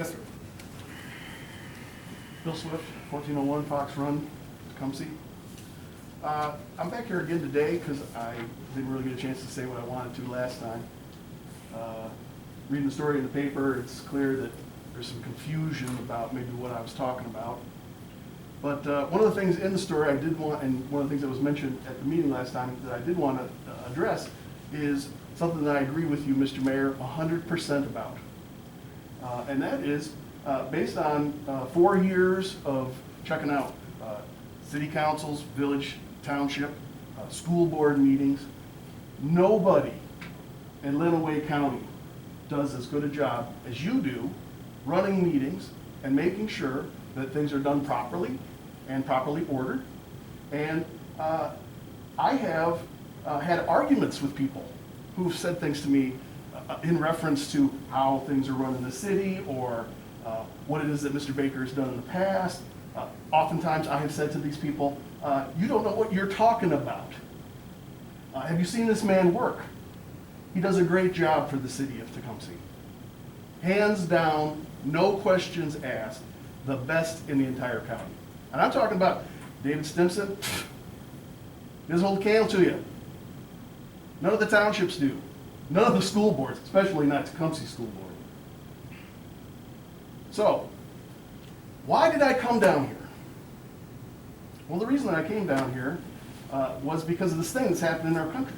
Yes, sir. Bill Swift, 1401 Fox Run, Tecumseh. I'm back here again today because I didn't really get a chance to say what I wanted to last time. Reading the story in the paper, it's clear that there's some confusion about maybe what I was talking about. But one of the things in the story I did want, and one of the things that was mentioned at the meeting last time that I did want to address is something that I agree with you, Mr. Mayor, 100% about. And that is based on 4 years of checking out city councils, village, township, school board meetings. Nobody in Lenawee County does as good a job as you do running meetings and making sure that things are done properly and properly ordered. And I have had arguments with people who've said things to me in reference to how things are run in the city or what it is that Mr. Baker has done in the past. Oftentimes I have said to these people, you don't know what you're talking about. Have you seen this man work? He does a great job for the city of Tecumseh. Hands down, no questions asked, the best in the entire county. And I'm talking about David Stimson, he doesn't hold a candle to you. None of the townships do. None of the school boards, especially not Tecumseh School Board. So, why did I come down here? Well, the reason that I came down here was because of this thing that's happened in our country.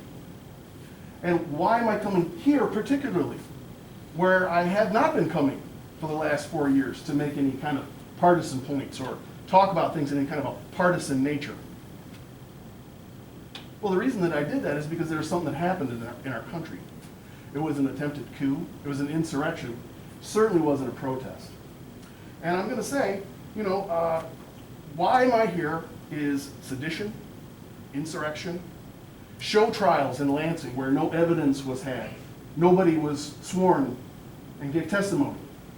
And why am I coming here particularly, where I have not been coming for the last 4 years to make any kind of partisan points or talk about things in any kind of a partisan nature? Well, the reason that I did that is because there was something that happened in our country. It was an attempted coup. It was an insurrection. Certainly wasn't a protest. And I'm going to say, you know, why am I here is sedition, insurrection, show trials in Lansing where no evidence was had. Nobody was sworn and gave testimony.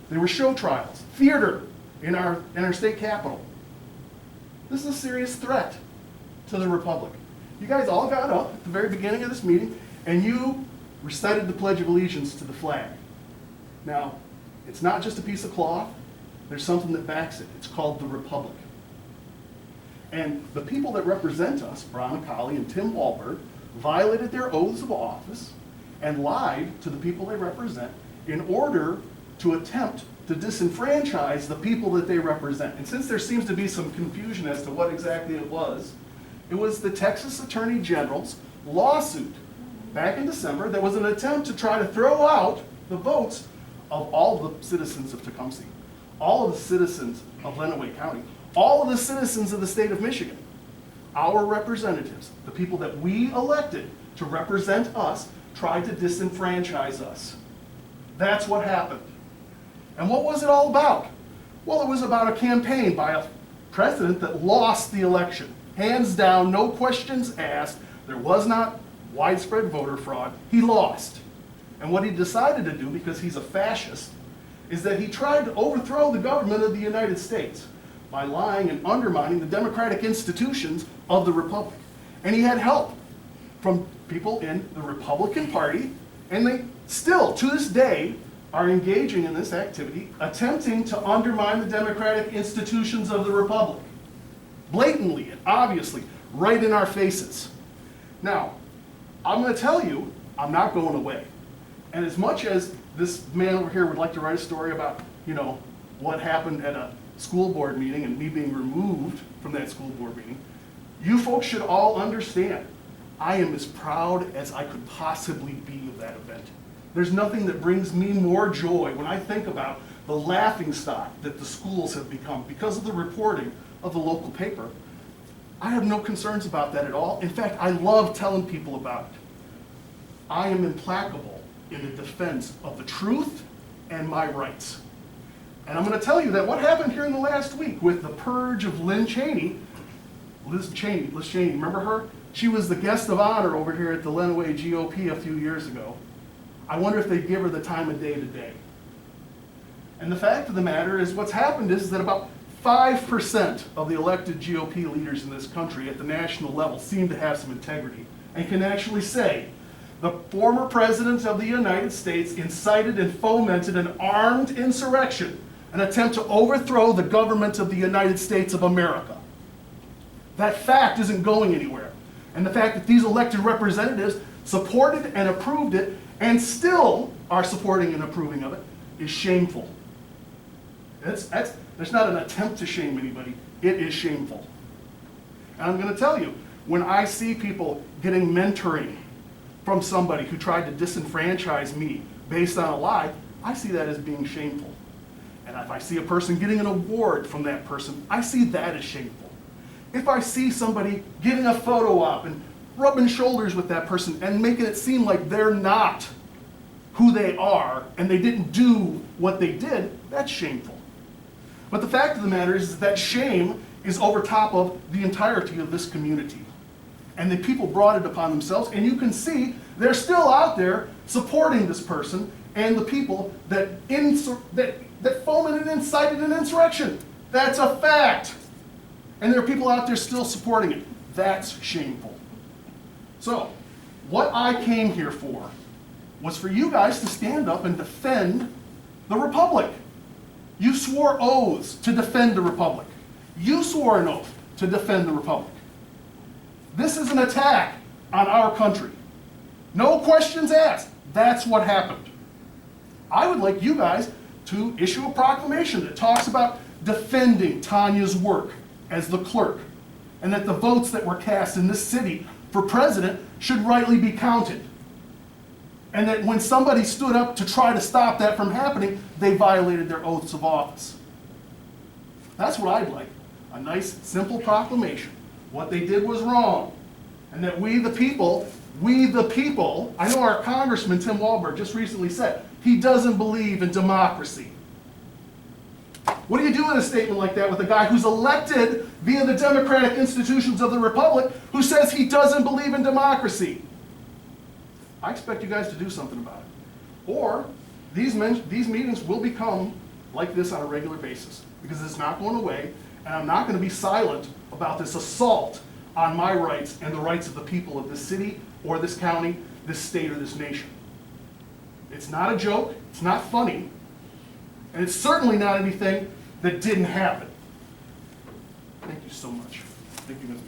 They were show trials. Theater in our state capitol. This is a serious threat to the Republic. You guys all got up at the very beginning of this meeting and you recited the Pledge of Allegiance to the flag. Now, it's not just a piece of cloth. There's something that backs it. It's called the Republic. And the people that represent us, Bronna, Kahle, and Tim Walberg, violated their oaths of office and lied to the people they represent in order to attempt to disenfranchise the people that they represent. And since there seems to be some confusion as to what exactly it was the Texas Attorney General's lawsuit back in December that was an attempt to try to throw out the votes of all the citizens of Tecumseh, all of the citizens of Lenawee County, all of the citizens of the state of Michigan. Our representatives, the people that we elected to represent us, tried to disenfranchise us. That's what happened. And what was it all about? Well, it was about a campaign by a president that lost the election. Hands down, no questions asked. There was not widespread voter fraud. He lost. And what he decided to do, because he's a fascist, is that he tried to overthrow the government of the United States by lying and undermining the democratic institutions of the Republic. And he had help from people in the Republican Party, and they still, to this day, are engaging in this activity, attempting to undermine the democratic institutions of the Republic. Blatantly and obviously, right in our faces. Now, I'm going to tell you, I'm not going away. And as much as this man over here would like to write a story about, you know, what happened at a school board meeting and me being removed from that school board meeting, you folks should all understand, I am as proud as I could possibly be of that event. There's nothing that brings me more joy when I think about the laughingstock that the schools have become because of the reporting of the local paper. I have no concerns about that at all. In fact, I love telling people about it. I am implacable in the defense of the truth and my rights. And I'm going to tell you that what happened here in the last week with the purge of Liz Cheney, remember her? She was the guest of honor over here at the Lenawee GOP a few years ago. I wonder if they'd give her the time of day today. And the fact of the matter is what's happened is that about 5% of the elected GOP leaders in this country at the national level seem to have some integrity and can actually say, the former president of the United States incited and fomented an armed insurrection an attempt to overthrow the government of the United States of America. That fact isn't going anywhere. And the fact that these elected representatives supported and approved it and still are supporting and approving of it is shameful. There's not an attempt to shame anybody. It is shameful. And I'm going to tell you, when I see people getting mentoring from somebody who tried to disenfranchise me based on a lie, I see that as being shameful. And if I see a person getting an award from that person, I see that as shameful. If I see somebody giving a photo op and rubbing shoulders with that person and making it seem like they're not who they are and they didn't do what they did, that's shameful. But the fact of the matter is that shame is over top of the entirety of this community. And the people brought it upon themselves, and you can see they're still out there supporting this person and the people that fomented and incited an insurrection. That's a fact. And there are people out there still supporting it. That's shameful. So, what I came here for was for you guys to stand up and defend the Republic. You swore oaths to defend the Republic. You swore an oath to defend the Republic. This is an attack on our country. No questions asked. That's what happened. I would like you guys to issue a proclamation that talks about defending Tanya's work as the clerk, and that the votes that were cast in this city for president should rightly be counted. And that when somebody stood up to try to stop that from happening, they violated their oaths of office. That's what I'd like. A nice, simple proclamation. What they did was wrong. And that we the people, I know our Congressman Tim Walberg just recently said, he doesn't believe in democracy. What do you do in a statement like that with a guy who's elected via the democratic institutions of the Republic who says he doesn't believe in democracy? I expect you guys to do something about it. Or these meetings will become like this on a regular basis, because it's not going away, and I'm not going to be silent about this assault on my rights and the rights of the people of this city or this county, this state or this nation. It's not a joke, it's not funny, and it's certainly not anything that didn't happen. Thank you so much. Thank you, Mr.